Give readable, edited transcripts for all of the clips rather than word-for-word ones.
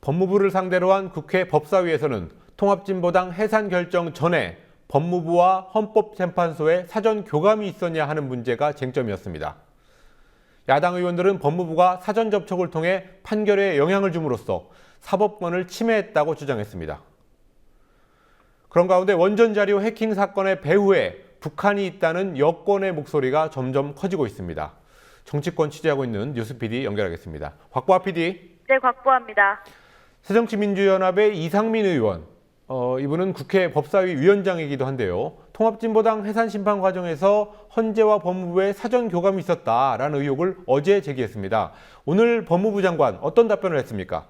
법무부를 상대로 한 국회 법사위에서는 통합진보당 해산 결정 전에 법무부와 헌법재판소에 사전 교감이 있었냐 하는 문제가 쟁점이었습니다. 야당 의원들은 법무부가 사전 접촉을 통해 판결에 영향을 줌으로써 사법권을 침해했다고 주장했습니다. 그런 가운데 원전 자료 해킹 사건의 배후에 북한이 있다는 여권의 목소리가 점점 커지고 있습니다. 정치권 취재하고 있는 뉴스 PD 연결하겠습니다. 곽보아 PD. 네, 곽보아입니다. 새정치민주연합의 이상민 의원, 이분은 국회 법사위 위원장이기도 한데요. 통합진보당 해산심판 과정에서 헌재와 법무부에 사전 교감이 있었다라는 의혹을 어제 제기했습니다. 오늘 법무부 장관 어떤 답변을 했습니까?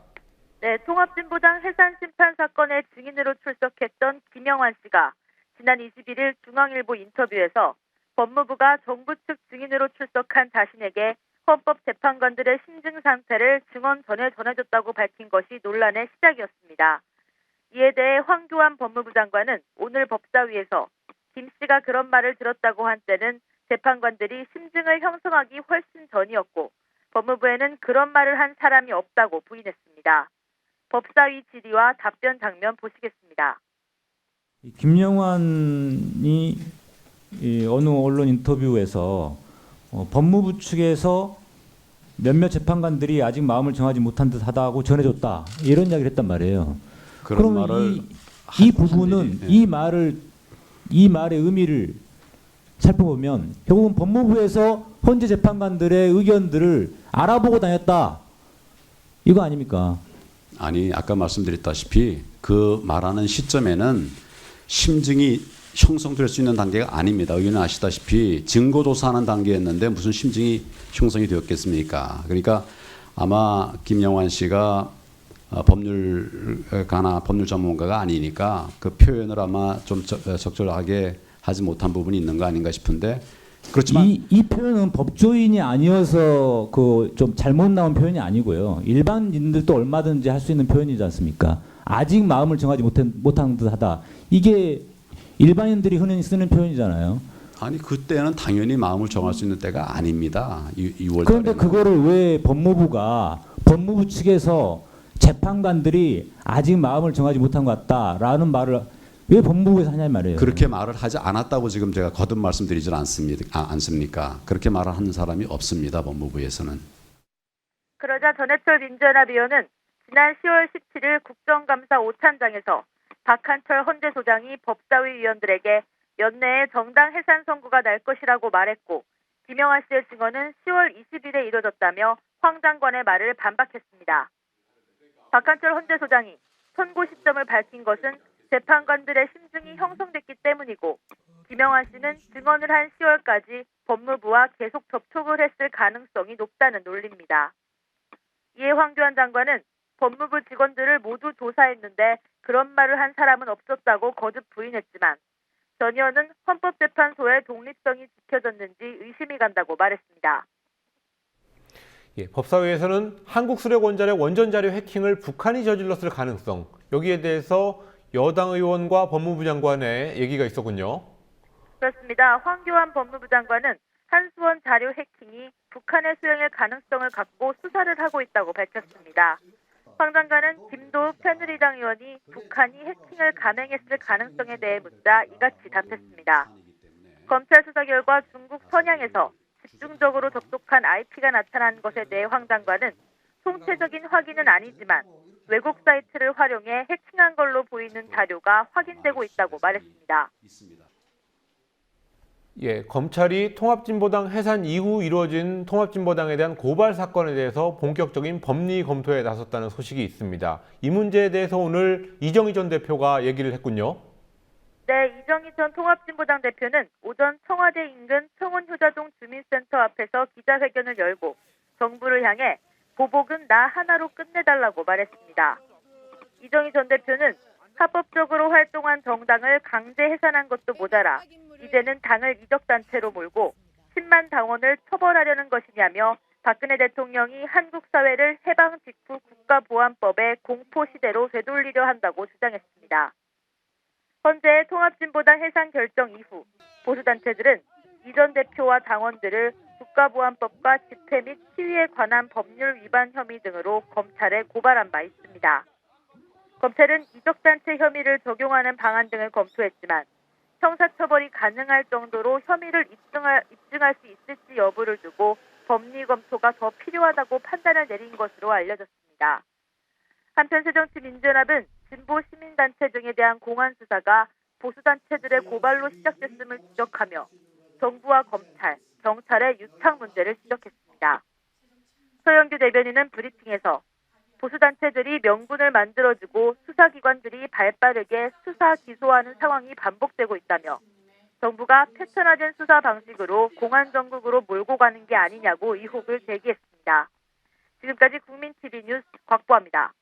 네, 통합진보당 해산심판 사건의 증인으로 출석했던 김영환 씨가 지난 21일 중앙일보 인터뷰에서 법무부가 정부 측 증인으로 출석한 자신에게 헌법재판관들의 심증 상태를 증언 전에 전해줬다고 밝힌 것이 논란의 시작이었습니다. 이에 대해 황교안 법무부 장관은 오늘 법사위에서 김 씨가 그런 말을 들었다고 한 때는 재판관들이 심증을 형성하기 훨씬 전이었고 법무부에는 그런 말을 한 사람이 없다고 부인했습니다. 법사위 질의와 답변 장면 보시겠습니다. 김영환이 어느 언론 인터뷰에서 법무부 측에서 몇몇 재판관들이 아직 마음을 정하지 못한 듯하다고 전해줬다 이런 이야기를 했단 말이에요. 그러면 이 부분은 이 말의 의미를 살펴보면 결국은 법무부에서 헌재 재판관들의 의견들을 알아보고 다녔다 이거 아닙니까? 아니 아까 말씀드렸다시피 그 말하는 시점에는 심증이 형성될 수 있는 단계가 아닙니다. 의원은 아시다시피 증거조사하는 단계였는데 무슨 심증이 형성이 되었겠습니까? 그러니까 아마 김영환 씨가 법률가나 법률 전문가가 아니니까 그 표현을 아마 좀 적절하게 하지 못한 부분이 있는 거 아닌가 싶은데 그렇지만 이 표현은 법조인이 아니어서 그 좀 잘못 나온 표현이 아니고요. 일반인들도 얼마든지 할 수 있는 표현이지 않습니까? 아직 마음을 정하지 못한 듯하다. 이게 일반인들이 흔히 쓰는 표현이잖아요. 아니 그때는 당연히 마음을 정할 수 있는 때가 아닙니다. 2월 그런데 그거를 왜 법무부 측에서 재판관들이 아직 마음을 정하지 못한 것 같다라는 말을 왜 법무부에서 하냐 말이에요. 그렇게 말을 하지 않았다고 지금 제가 거듭 말씀드리질 않습니까? 그렇게 말을 하는 사람이 없습니다. 법무부에서는. 그러자 전해철 민주연합 의원은 지난 10월 17일 국정감사 오찬장에서 박한철 헌재소장이 법사위 위원들에게 연내에 정당 해산 선고가 날 것이라고 말했고 김영환 씨의 증언은 10월 20일에 이뤄졌다며 황 장관의 말을 반박했습니다. 박한철 헌재소장이 선고 시점을 밝힌 것은 재판관들의 심증이 형성됐기 때문이고 김영환 씨는 증언을 한 10월까지 법무부와 계속 접촉을 했을 가능성이 높다는 논리입니다. 이에 황교안 장관은 법무부 직원들을 모두 조사했는데 그런 말을 한 사람은 없었다고 거듭 부인했지만 전 의원은 헌법재판소의 독립성이 지켜졌는지 의심이 간다고 말했습니다. 법사위에서는 한국수력원전의 원전자료 해킹을 북한이 저질렀을 가능성, 여기에 대해서 여당 의원과 법무부 장관의 얘기가 있었군요. 그렇습니다. 황교안 법무부 장관은 한수원 자료 해킹이 북한의 수행일 가능성을 갖고 수사를 하고 있다고 밝혔습니다. 황 장관은 김도욱 새누리당 의원이 북한이 해킹을 감행했을 가능성에 대해 묻자 이같이 답했습니다. 검찰 수사 결과 중국 선양에서 집중적으로 접속한 IP가 나타난 것에 대해 황 장관은 총체적인 확인은 아니지만 외국 사이트를 활용해 해킹한 걸로 보이는 자료가 확인되고 있다고 말했습니다. 검찰이 통합진보당 해산 이후 이루어진 통합진보당에 대한 고발 사건에 대해서 본격적인 법리 검토에 나섰다는 소식이 있습니다. 이 문제에 대해서 오늘 이정희 전 대표가 얘기를 했군요. 네, 이정희 전 통합진보당 대표는 오전 청와대 인근 청운효자동 주민센터 앞에서 기자회견을 열고 정부를 향해 보복은 나 하나로 끝내달라고 말했습니다. 이정희 전 대표는 합법적으로 활동한 정당을 강제 해산한 것도 모자라 이제는 당을 이적단체로 몰고 10만 당원을 처벌하려는 것이냐며 박근혜 대통령이 한국 사회를 해방 직후 국가보안법의 공포시대로 되돌리려 한다고 주장했습니다. 현재 통합진보당 해산 결정 이후 보수단체들은 이 전 대표와 당원들을 국가보안법과 집회 및 시위에 관한 법률 위반 혐의 등으로 검찰에 고발한 바 있습니다. 검찰은 이적단체 혐의를 적용하는 방안 등을 검토했지만 형사처벌이 가능할 정도로 혐의를 입증할 수 있을지 여부를 두고 법리 검토가 더 필요하다고 판단을 내린 것으로 알려졌습니다. 한편 새정치민주연합은 진보 시민단체 등에 대한 공안 수사가 보수단체들의 고발로 시작됐음을 지적하며 정부와 검찰, 경찰의 유착 문제를 지적했습니다. 서영규 대변인은 브리핑에서 보수단체들이 명분을 만들어주고 수사기관들이 발빠르게 수사 기소하는 상황이 반복되고 있다며 정부가 패턴화된 수사 방식으로 공안정국으로 몰고 가는 게 아니냐고 의혹을 제기했습니다. 지금까지 국민TV 뉴스 곽보아입니다.